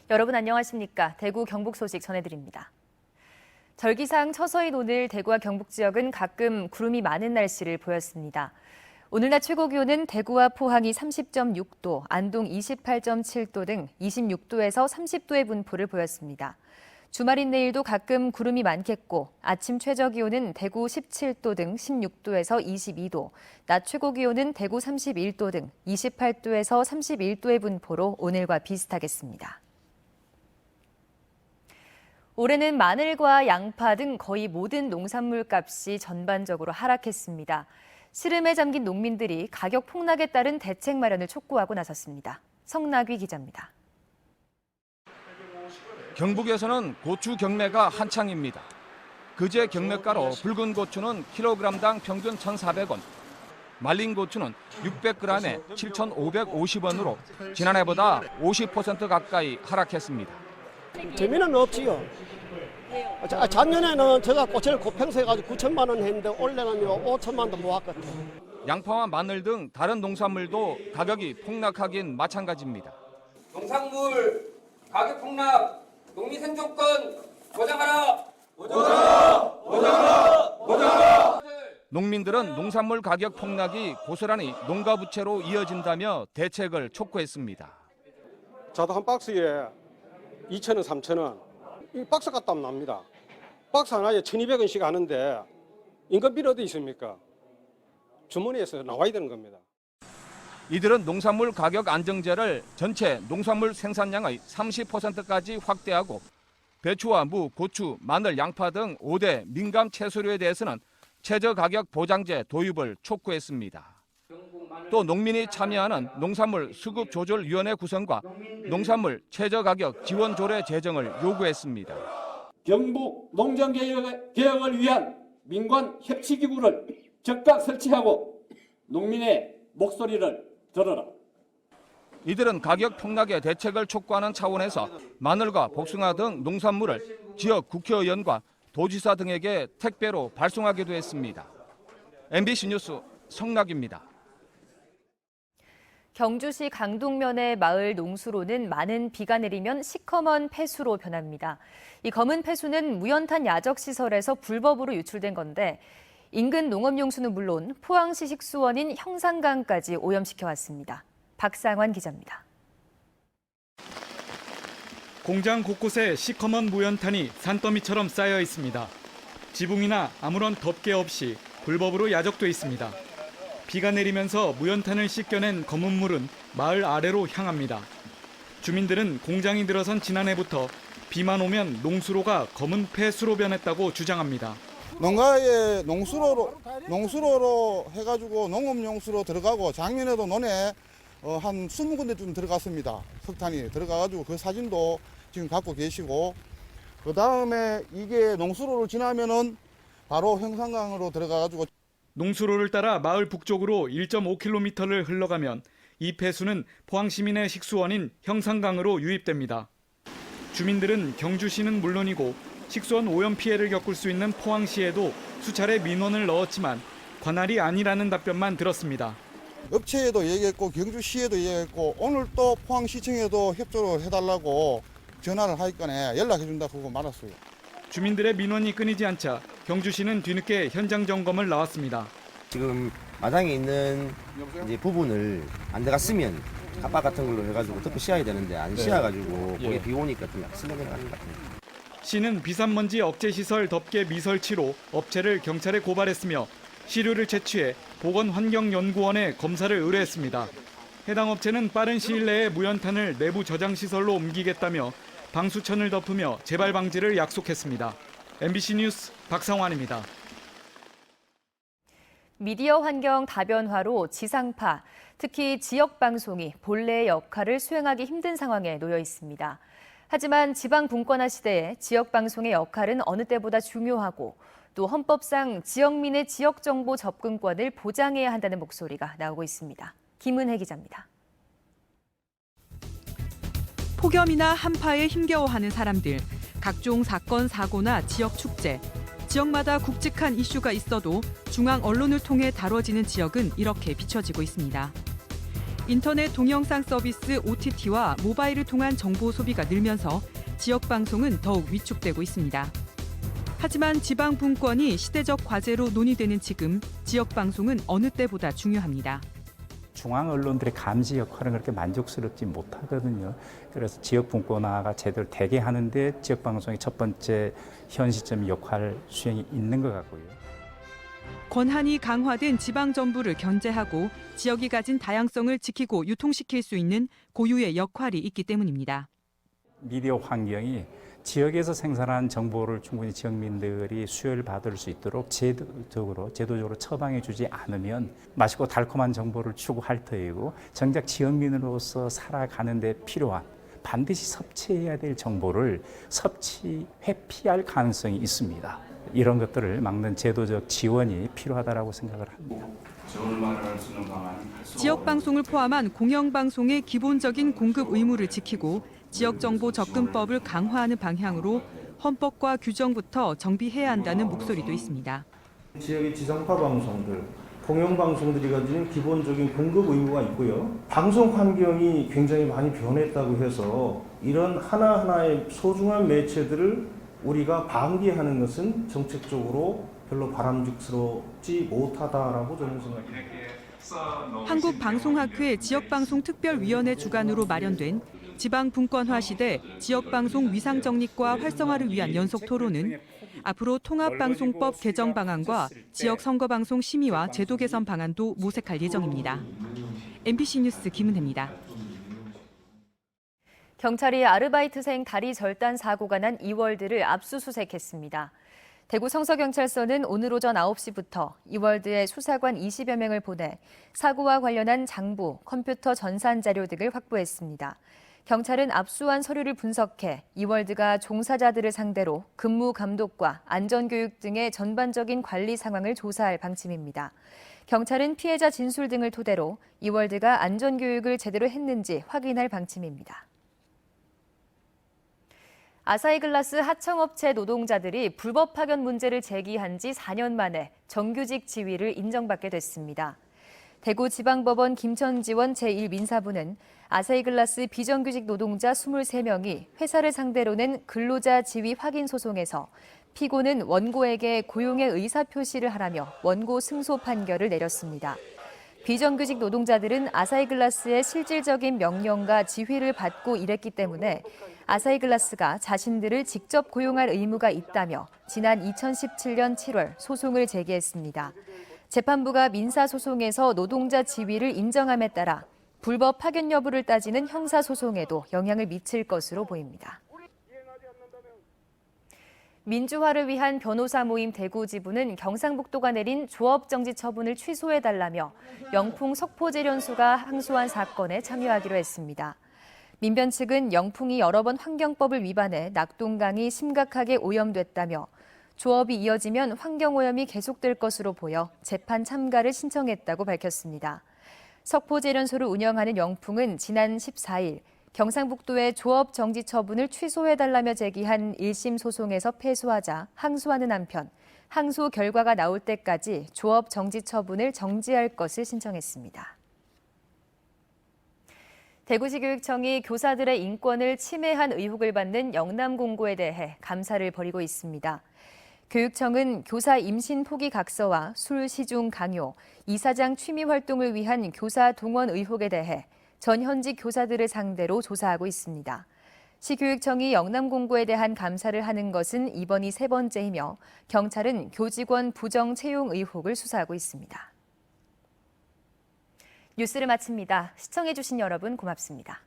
여러분 안녕하십니까? 대구 경북 소식 전해드립니다. 절기상 처서인 오늘 대구와 경북 지역은 가끔 구름이 많은 날씨를 보였습니다. 오늘 낮 최고 기온은 대구와 포항이 30.6도, 안동 28.7도 등 26도에서 30도의 분포를 보였습니다. 주말인 내일도 가끔 구름이 많겠고 아침 최저 기온은 대구 17도 등 16도에서 22도, 낮 최고 기온은 대구 31도 등 28도에서 31도의 분포로 오늘과 비슷하겠습니다. 올해는 마늘과 양파 등 거의 모든 농산물 값이 전반적으로 하락했습니다. 시름에 잠긴 농민들이 가격 폭락에 따른 대책 마련을 촉구하고 나섰습니다. 성나귀 기자입니다. 경북에서는 고추 경매가 한창입니다. 그제 경매가로 붉은 고추는 킬로그램당 평균 1,400원, 말린 고추는 600g에 7,550원으로 지난해보다 50% 가까이 하락했습니다. 재미는 없지요. 작년에는 제가 고체를 고평소해가지고 9천만 원 했는데 올해는 5천만 원도 모았거든요. 양파와 마늘 등 다른 농산물도 가격이 폭락하긴 마찬가지입니다. 농산물 가격 폭락, 농민 생존권 보장하라! 보장하라! 농민들은 농산물 가격 폭락이 고스란히 농가 부채로 이어진다며 대책을 촉구했습니다. 저도 한 박스에 2,000원, 3,000원. 이 박스 갖다 하면 납니다. 박스 하나에 1,200원씩 하는데 인건비는 어디 있습니까? 주머니에서 나와야 되는 겁니다. 이들은 농산물 가격 안정제를 전체 농산물 생산량의 30%까지 확대하고 배추와 무, 고추, 마늘, 양파 등 5대 민감 채소류에 대해서는 최저가격 보장제 도입을 촉구했습니다. 또 농민이 참여하는 농산물 수급조절위원회 구성과 농산물 최저가격 지원 조례 제정을 요구했습니다. 경북 농정개혁을 위한 민관 협치기구를 즉각 설치하고 농민의 목소리를 들어라. 이들은 가격 폭락의 대책을 촉구하는 차원에서 마늘과 복숭아 등 농산물을 지역 국회의원과 도지사 등에게 택배로 발송하기도 했습니다. MBC 뉴스 성락입니다. 경주시 강동면의 마을 농수로는 많은 비가 내리면 시커먼 폐수로 변합니다. 이 검은 폐수는 무연탄 야적시설에서 불법으로 유출된 건데 인근 농업용수는 물론 포항시 식수원인 형산강까지 오염시켜왔습니다. 박상환 기자입니다. 공장 곳곳에 시커먼 무연탄이 산더미처럼 쌓여 있습니다. 지붕이나 아무런 덮개 없이 불법으로 야적돼 있습니다. 비가 내리면서 무연탄을 씻겨낸 검은 물은 마을 아래로 향합니다. 주민들은 공장이 들어선 지난해부터 비만 오면 농수로가 검은 폐수로 변했다고 주장합니다. 농가에 농수로로 해가지고 농업용수로 들어가고 작년에도 논에 한 20군데쯤 들어갔습니다. 석탄이 들어가가지고 그 사진도 지금 갖고 계시고 그 다음에 이게 농수로를 지나면은 바로 형산강으로 들어가가지고 농수로를 따라 마을 북쪽으로 1.5km를 흘러가면 이 폐수는 포항시민의 식수원인 형산강으로 유입됩니다. 주민들은 경주시는 물론이고 식수원 오염 피해를 겪을 수 있는 포항시에도 수차례 민원을 넣었지만 관할이 아니라는 답변만 들었습니다. 업체에도 얘기했고 경주시에도 얘기했고 오늘 또 포항시청에도 협조를 해달라고 전화를 하니까 연락해준다고 하고 말았어요. 주민들의 민원이 끊이지 않자 경주시는 뒤늦게 현장 점검을 나왔습니다. 지금 마당에 있는 이제 부분을 안 들어갔으면 kap박 같은 걸로 해가지고 덮어 씌워야 되는데 안 씌워가지고 거기 비 오니까 좀 슬렁sl렁 가는 것 같아요. 시는 비산먼지 억제 시설 덮개 미설치로 업체를 경찰에 고발했으며 시료를 채취해 보건환경연구원에 검사를 의뢰했습니다. 해당 업체는 빠른 시일 내에 무연탄을 내부 저장 시설로 옮기겠다며 방수천을 덮으며 재발 방지를 약속했습니다. MBC 뉴스 박상환입니다. 미디어 환경 다변화로 지상파, 특히 지역 방송이 본래의 역할을 수행하기 힘든 상황에 놓여 있습니다. 하지만 지방 분권화 시대에 지역 방송의 역할은 어느 때보다 중요하고 또 헌법상 지역민의 지역 정보 접근권을 보장해야 한다는 목소리가 나오고 있습니다. 김은혜 기자입니다. 폭염이나 한파에 힘겨워하는 사람들, 각종 사건, 사고나 지역 축제, 지역마다 굵직한 이슈가 있어도 중앙 언론을 통해 다뤄지는 지역은 이렇게 비춰지고 있습니다. 인터넷 동영상 서비스 OTT와 모바일을 통한 정보 소비가 늘면서 지역 방송은 더욱 위축되고 있습니다. 하지만 지방 분권이 시대적 과제로 논의되는 지금 지역 방송은 어느 때보다 중요합니다. 중앙 언론들의 감시 역할은 그렇게 만족스럽지 못하거든요. 그래서 지역 분권화가 제대로 되게 하는데 지역 방송이 첫 번째 현 시점 역할 수행이 있는 것 같고요. 권한이 강화된 지방 정부를 견제하고 지역이 가진 다양성을 지키고 유통시킬 수 있는 고유의 역할이 있기 때문입니다. 미디어 환경이 지역에서 생산한 정보를 충분히 지역민들이 수요를 받을 수 있도록 제도적으로 처방해 주지 않으면 맛있고 달콤한 정보를 추구할 터이고 정작 지역민으로서 살아가는 데 필요한 반드시 섭취해야 될 정보를 회피할 가능성이 있습니다. 이런 것들을 막는 제도적 지원이 필요하다고 생각을 합니다. 지역 방송을 포함한 공영 방송의 기본적인 공급 의무를 지키고 지역 정보 접근법을 강화하는 방향으로 헌법과 규정부터 정비해야 한다는 목소리도 있습니다. 지역의 지상파 방송들, 공영 방송들이 가지는 기본적인 공급 의무가 있고요. 방송 환경이 굉장히 많이 변했다고 해서 이런 하나하나의 소중한 매체들을 우리가 방기하는 것은 정책적으로 별로 바람직스럽지 못하다라고 저는 생각합니다. 한국방송학회 지역방송특별위원회 주관으로 마련된 지방분권화 시대 지역방송 위상정립과 활성화를 위한 연속 토론은 앞으로 통합방송법 개정 방안과 지역선거방송 심의와 제도 개선 방안도 모색할 예정입니다. MBC 뉴스 김은혜입니다. 경찰이 아르바이트생 다리 절단 사고가 난 이월드를 압수수색했습니다. 대구 성서경찰서는 오늘 오전 9시부터 이월드에 수사관 20여 명을 보내 사고와 관련한 장부, 컴퓨터 전산 자료 등을 확보했습니다. 경찰은 압수한 서류를 분석해 이월드가 종사자들을 상대로 근무 감독과 안전교육 등의 전반적인 관리 상황을 조사할 방침입니다. 경찰은 피해자 진술 등을 토대로 이월드가 안전교육을 제대로 했는지 확인할 방침입니다. 아사히글라스 하청업체 노동자들이 불법 파견 문제를 제기한 지 4년 만에 정규직 지위를 인정받게 됐습니다. 대구지방법원 김천지원 제1민사부는 아사히글라스 비정규직 노동자 23명이 회사를 상대로 낸 근로자 지위 확인 소송에서 피고는 원고에게 고용의 의사표시를 하라며 원고 승소 판결을 내렸습니다. 비정규직 노동자들은 아사히글라스의 실질적인 명령과 지휘를 받고 일했기 때문에 아사히글라스가 자신들을 직접 고용할 의무가 있다며 지난 2017년 7월 소송을 제기했습니다. 재판부가 민사소송에서 노동자 지위를 인정함에 따라 불법 파견 여부를 따지는 형사소송에도 영향을 미칠 것으로 보입니다. 민주화를 위한 변호사 모임 대구 지부는 경상북도가 내린 조업정지 처분을 취소해달라며 영풍 석포재련소가 항소한 사건에 참여하기로 했습니다. 민변 측은 영풍이 여러 번 환경법을 위반해 낙동강이 심각하게 오염됐다며 조업이 이어지면 환경오염이 계속될 것으로 보여 재판 참가를 신청했다고 밝혔습니다. 석포재련소를 운영하는 영풍은 지난 14일 경상북도의 조업 정지 처분을 취소해달라며 제기한 1심 소송에서 패소하자 항소하는 한편 항소 결과가 나올 때까지 조업 정지 처분을 정지할 것을 신청했습니다. 대구시 교육청이 교사들의 인권을 침해한 의혹을 받는 영남공고에 대해 감사를 벌이고 있습니다. 교육청은 교사 임신 포기 각서와 술 시중 강요, 이사장 취미 활동을 위한 교사 동원 의혹에 대해 전 현직 교사들을 상대로 조사하고 있습니다. 시교육청이 영남공고에 대한 감사를 하는 것은 이번이 세 번째이며 경찰은 교직원 부정 채용 의혹을 수사하고 있습니다. 뉴스를 마칩니다. 시청해주신 여러분 고맙습니다.